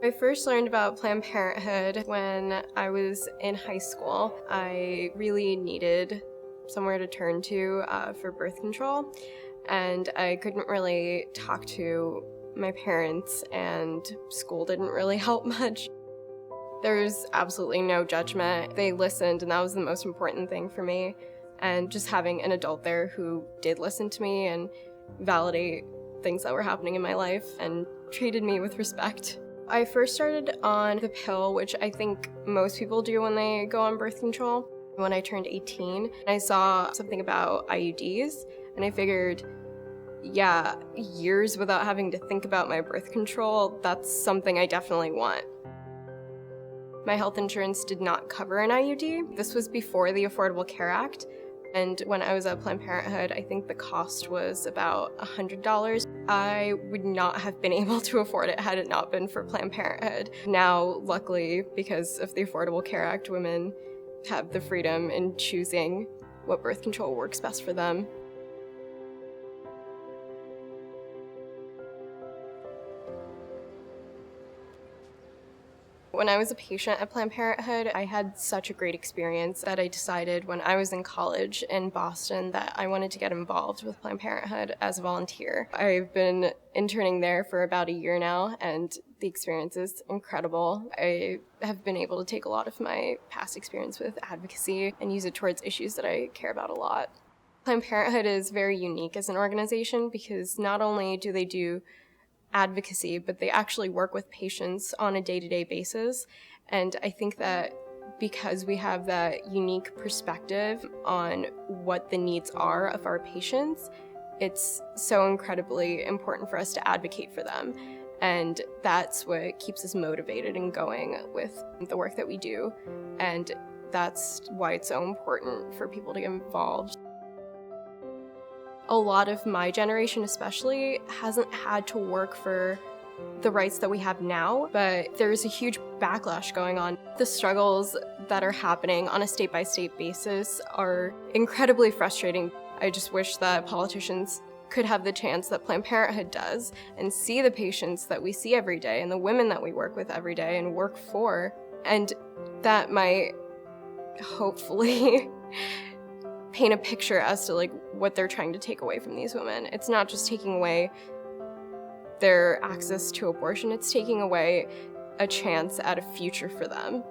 I first learned about Planned Parenthood when I was in high school. I really needed somewhere to turn to for birth control, and I couldn't really talk to my parents, and school didn't really help much. There's absolutely no judgment. They listened, and that was the most important thing for me. And just having an adult there who did listen to me and validate things that were happening in my life and treated me with respect. I first started on the pill, which I think most people do when they go on birth control. When I turned 18, I saw something about IUDs, and I figured, yeah, years without having to think about my birth control, that's something I definitely want. My health insurance did not cover an IUD. This was before the Affordable Care Act. And when I was at Planned Parenthood, I think the cost was about $100. I would not have been able to afford it had it not been for Planned Parenthood. Now, luckily, because of the Affordable Care Act, women have the freedom in choosing what birth control works best for them. When I was a patient at Planned Parenthood, I had such a great experience that I decided when I was in college in Boston that I wanted to get involved with Planned Parenthood as a volunteer. I've been interning there for about a year now, and the experience is incredible. I have been able to take a lot of my past experience with advocacy and use it towards issues that I care about a lot. Planned Parenthood is very unique as an organization because not only do they do advocacy, but they actually work with patients on a day-to-day basis. And I think that because we have that unique perspective on what the needs are of our patients, it's so incredibly important for us to advocate for them. And that's what keeps us motivated and going with the work that we do. And that's why it's so important for people to get involved. A lot of my generation especially hasn't had to work for the rights that we have now, but there's a huge backlash going on. The struggles that are happening on a state-by-state basis are incredibly frustrating. I just wish that politicians could have the chance that Planned Parenthood does and see the patients that we see every day and the women that we work with every day and work for, and that might hopefully paint a picture as to what they're trying to take away from these women. It's not just taking away their access to abortion, it's taking away a chance at a future for them.